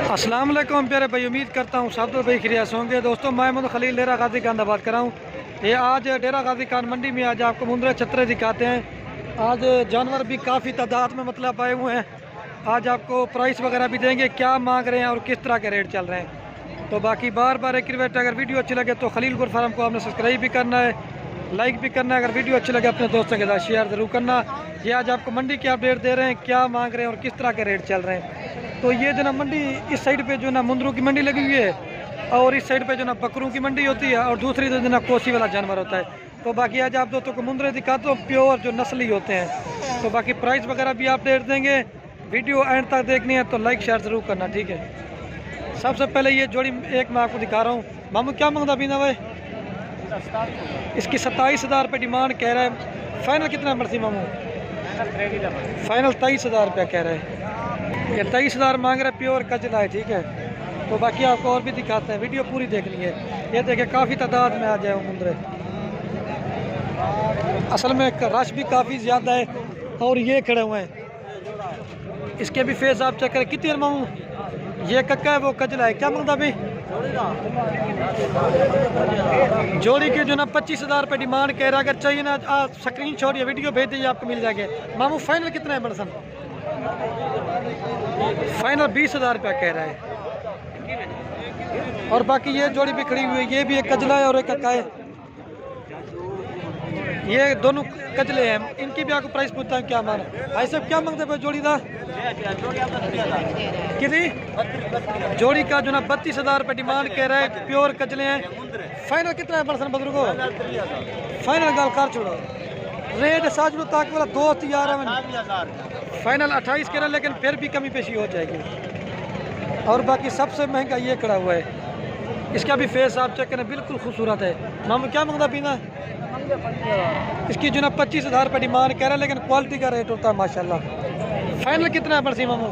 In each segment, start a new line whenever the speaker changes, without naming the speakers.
अस्सलाम वालेकुम प्यारे भाई, उम्मीद करता हूँ सब भाई खिरियास होंगे। दोस्तों मैं मोहम्मद खलील डेरा गाजी खान बात कर रहा हूँ। ये आज डेरा गाजी खान मंडी में आज आपको मुंद्रे छतरे दिखाते हैं। आज जानवर भी काफ़ी तादाद में मतलब आए हुए हैं। आज आपको प्राइस वगैरह भी देंगे, क्या मांग रहे हैं और किस तरह के रेट चल रहे हैं। तो बाकी बार बार एक रिक्वेस्ट, अगर वीडियो अच्छी लगे तो खलील गुर फार्म को आपने सब्सक्राइब भी करना है, लाइक भी करना है। अगर वीडियो अच्छी लगे अपने दोस्तों के साथ शेयर ज़रूर करना। ये आज आपको मंडी की अपडेट दे रहे हैं, क्या मांग रहे हैं और किस तरह के रेट चल रहे हैं। तो ये जो ना मंडी इस साइड पे जो ना मुंद्रों की मंडी लगी हुई है, और इस साइड पे जो ना बकरों की मंडी होती है, और दूसरी तो जो ना कोसी वाला जानवर होता है। तो बाकी आज आप दोस्तों को मुंद्रे दिखाते हो, प्योर जो नस्ली होते हैं। तो बाकी प्राइस वगैरह भी आप अपडेट देंगे। वीडियो एंड तक देखनी है तो लाइक शेयर ज़रूर करना, ठीक है। सबसे पहले ये जोड़ी एक मैं आपको दिखा रहा हूँ। मामू क्या मांगता बीना भाई? इसकी 27,000 रुपये डिमांड कह रहा है। फाइनल कितना मर्जी मामू? फाइनल 23,000 रुपया कह रहे हैं। ये 23,000 मांग रहे, प्योर कजला है, ठीक है। तो बाकी आपको और भी दिखाते हैं, वीडियो पूरी देखनी है। ये देखिए काफ़ी तादाद में आ जाए मुंद्रे। असल में रश भी काफ़ी ज़्यादा है। और ये खड़े हुए हैं, इसके भी फेस आप चेक करें। कितनी मांगू? ये कक्का है, वो कजला है। क्या मांगता भाई? जोड़ी के जो ना 25,000 रुपये डिमांड कह रहा है। अगर चाहिए ना स्क्रीन शॉट या वीडियो भेज दीजिए, आपको मिल जाएंगे। मामू फाइनल कितना है बड़सन? फाइनल 20,000 रुपया कह रहा है। और बाकी ये जोड़ी भी खड़ी हुई है, ये भी एक कजला है और एक कक्का है। ये दोनों कजले हैं, इनकी भी आपको प्राइस पूछता हूँ क्या मान भाई साहब, क्या मांगते भाई जोड़ी का? कितनी जोड़ी का जो ना 32,000 रुपये डिमांड कह रहा है, प्योर कजले हैं। फाइनल कितना है बरसन बुजुर्गो? फाइनल गाल कार छोड़ो, रेट साज में ताक वाला दोस्त यार है। फाइनल 28 कह रहा है, लेकिन फिर भी कमी पेशी हो जाएगी। और बाकी सबसे महंगा ये खड़ा हुआ है, इसका भी फेस आप चेक करें, बिल्कुल खूबसूरत है। मामू क्या मांगता पीना? इसकी जो ना 25,000 रुपये डिमांड कह रहा है, लेकिन क्वालिटी का रेट होता है माशाल्लाह। फाइनल कितना है बरसी मामू?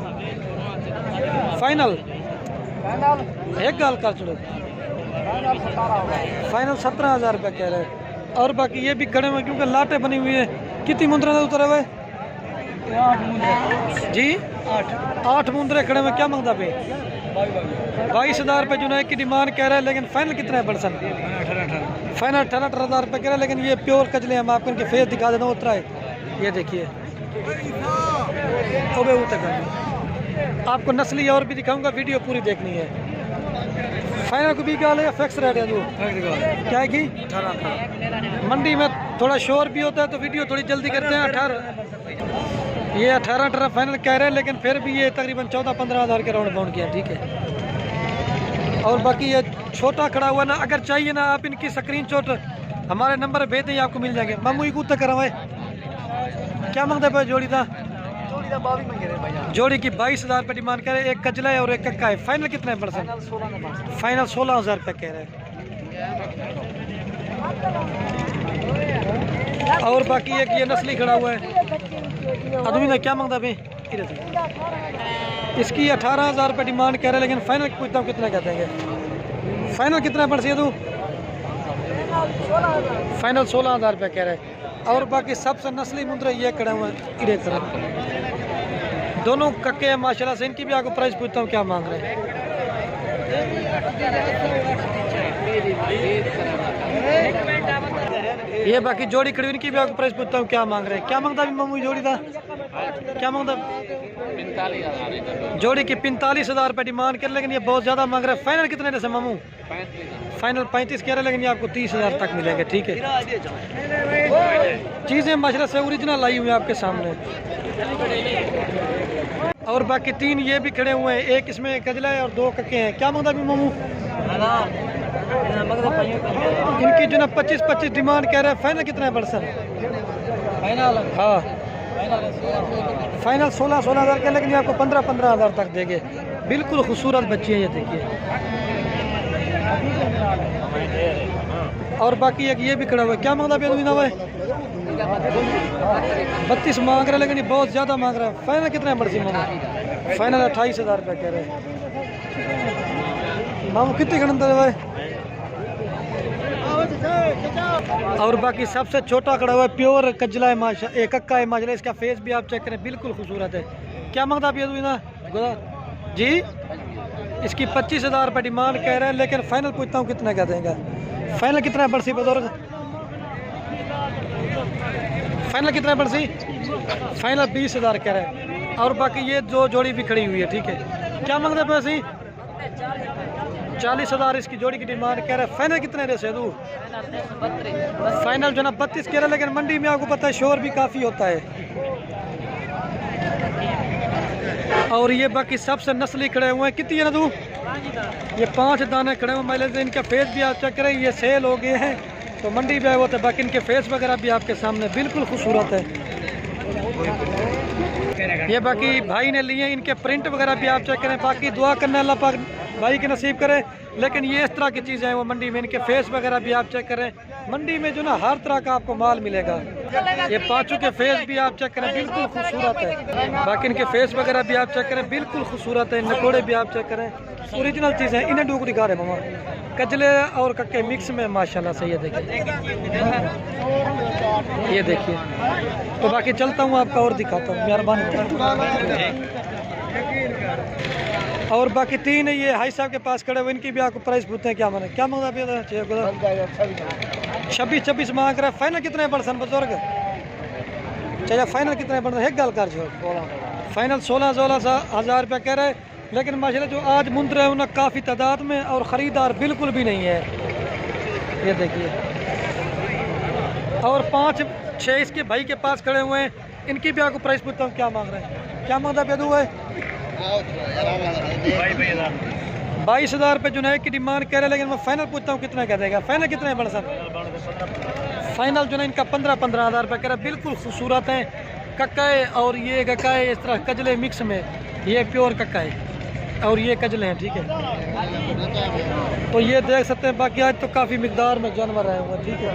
फाइनल एक गाल कर छोड़ो, फाइनल 17,000 रुपये कह रहे हैं। और बाकी ये भी खड़े हुए क्योंकि लाटें बनी हुई है। कितनी मुंद्रे उतरे हुए जी? 8 मुंद्रे खड़े हुए। क्या मांगता पे? 22,000 रुपये जो ना एक की डिमांड कह रहा है, लेकिन फाइनल कितना है बरसन? फाइनल 18,000 रुपये कह रहा है, लेकिन ये प्योर कजले हैं। मैं आपको इनके फेस दिखा देता हूँ। उतरा है, ये देखिए। आपको नस्ली और भी दिखाऊंगा, वीडियो पूरी देखनी है। फाइनल को भी गाल है, फिक्स रेट है। क्या है कि 18 मंडी में थोड़ा शोर भी होता है, तो वीडियो थोड़ी जल्दी करते हैं। 18 ये 18 फाइनल कह रहे हैं, लेकिन फिर भी ये तकरीबन 14-15 हज़ार के राउंड बाउंड किया, ठीक है। और बाकी ये छोटा खड़ा हुआ ना, अगर चाहिए ना आप इनकी स्क्रीनशॉट हमारे नंबर भेज दें, आपको मिल जाएंगे। मामू ही कूद करा हुआ क्या मांगते भाई जोड़ी था? जोड़ी की 22,000 रुपये डिमांड करे, एक कजला है और एक कक्का है। फाइनल कितना है परसेंट? फाइनल 16,000 रुपये कह रहे हैं। और बाकी एक ये नस्ली खड़ा हुआ है, आदमी ने क्या मांगता भाई? इसकी 18,000 रुपये डिमांड कह रहे हैं, लेकिन फाइनल पूछता हूँ कितना कहते हैं। फाइनल कितना पड़ तू? फाइनल 16,000 रुपये कह रहे हैं। और बाकी सबसे नस्ली मुंद्रे ये खड़े हुए हैं, दोनों कक्के हैं माशाल्लाह से। इनकी भी आपको प्राइस पूछता हूँ क्या मांग रहे हैं। ये बाकी जोड़ी खड़ी, इनकी भी आपको प्राइस पूछता हूँ क्या मांग रहे हैं। क्या मांगता भी मामू जोड़ी था? क्या मांगता? जोड़ी की 45,000 रुपये डिमांड कर, लेकिन ये बहुत ज़्यादा मांग रहे हैं। फाइनल कितने जैसे मामू? फाइनल 35 कह रहे हैं, लेकिन ये आपको 30,000 तक मिलेंगे, ठीक है। चीज़ें माशाल्लाह से ओरिजिनल आई हुई है आपके सामने। और बाकी 3 ये भी खड़े हुए हैं, एक इसमें कजला है और 2 कक्के हैं। क्या मांगता भी मामू? इनकी जो ना 25-25 डिमांड कह रहे हैं। फाइनल कितना है बरसन? फाइनल हाँ फाइनल 16,000 के, लेकिन ये आपको 15-15 हज़ार तक देंगे। बिल्कुल खूबसूरत बच्ची है, ये देखिए। और बाकी एक ये भी खड़ा हुआ है। क्या मांगता भी ना भाई? 32 मांग रहे हैं, लेकिन ये बहुत ज़्यादा मांग रहा है। फाइनल कितना है बरसी मामू? फाइनल 28,000 रुपये कह रहे हैं। मामू कितने खड़े भाई? और बाकी सबसे छोटा खड़ा हुआ है, प्योर कजला है माशा, एक कक्का है माशाल्लाह। इसका फेस भी आप चेक करें, बिल्कुल खूबसूरत है। क्या मांगता भी ना जी? इसकी 25,000 रुपये डिमांड कह रहे हैं, लेकिन फाइनल पूछता हूँ कितना कह देंगे। फाइनल कितना है बरसी बुजुर्ग? फाइनल कितना है बरसी? फाइनल 20,000 कह रहे हैं। और बाकी ये जो जोड़ी भी खड़ी हुई है, ठीक है, क्या मांगते हैं पैसे? 40,000 इसकी जोड़ी की डिमांड कह रहे हैं। फाइनल कितने रे सेदू? फाइनल जो ना 32 कह रहे हैं, लेकिन मंडी में आपको पता है शोर भी काफ़ी होता है। और ये बाकी सबसे नस्ली खड़े हुए हैं। कितनी है ना तू? ये 5 दाने खड़े हुए माइलेज। इनका फेस भी आप चेक करें, ये सेल हो गए हैं तो मंडी में आए हुए थे। बाकी इनके फेस वगैरह भी आपके सामने बिल्कुल खूबसूरत है। ये बाकी भाई ने लिए, इनके प्रिंट वगैरह भी आप चेक करें। बाकी दुआ करना अल्लाह पाक भाई के नसीब करे। लेकिन ये इस तरह की चीज़ें हैं वो मंडी में। इनके फेस वगैरह भी आप चेक करें। मंडी में जो ना हर तरह का आपको माल मिलेगा। ये पाँचों के फेस भी आप चेक करें, बिल्कुल खूबसूरत है। बाकी इनके फेस वगैरह भी आप चेक करें, बिल्कुल खूबसूरत है। नकोड़े भी आप चेक करें, ओरिजिनल चीज़ें। इन्हें डूक दिखा रहे मामा, कजले और कक्के मिक्स में माशाल्लाह से। ये देखिए, ये देखिए। तो बाकी चलता हूँ आपका और दिखाता हूँ, मेहरबानी। और बाकी 3 ये हाई साहब के पास खड़े हुए, इनकी भी आपको प्राइस पूछते हैं। क्या माने, क्या मांगा? 26 मांग रहा है। फाइनल कितने परसेंट बुजुर्ग? चाहिए फाइनल कितने परसेंट? एक गल कर जो फाइनल 16,000 रुपया कह रहे हैं। लेकिन माशाल्लाह जो आज मुंद्र है उन्हें काफ़ी तादाद में और ख़रीदार बिल्कुल भी नहीं है। ये देखिए। और 5-6 इसके भाई के पास खड़े हुए हैं, इनकी भी आपको प्राइस पूछता हूँ। क्या मांग रहे हैं? क्या मांगता बेदू है? 22,000 रुपये जुनैद की डिमांड कह रहे हैं। लेकिन मैं फाइनल पूछता हूँ कितना कह देगा? फाइनल कितने बड़ा सर? फाइनल जो है इनका 15,000 रुपये कह रहे हैं। बिल्कुल खूबसूरत है, कक्का है और ये कक्का है। इस तरह कजले मिक्स में, ये प्योर कक्का है और ये कजले हैं, ठीक है। तो ये देख सकते हैं। बाकी आज तो काफ़ी मिकदार में जानवर आए हुए, ठीक है।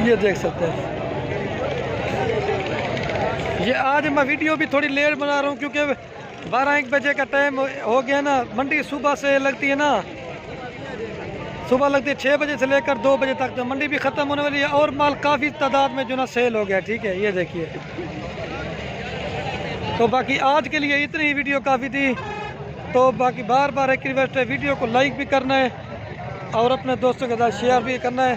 ये देख सकते हैं। ये आज मैं वीडियो भी थोड़ी लेट बना रहा हूँ क्योंकि 12-1 बजे का टाइम हो गया ना। मंडी सुबह से लगती है ना, सुबह लगती है 6 बजे से लेकर 2 बजे तक। तो मंडी भी ख़त्म होने वाली है और माल काफ़ी तादाद में जो ना सेल हो गया, ठीक है। ये देखिए। तो बाकी आज के लिए इतनी ही वीडियो काफ़ी थी। तो बाकी बार बार एक रिक्वेस्ट है, वीडियो को लाइक भी करना है और अपने दोस्तों के साथ शेयर भी करना है।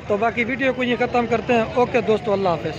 तो बाकी वीडियो को ये ख़त्म करते हैं। ओके दोस्तों, अल्लाह हाफ़िज़।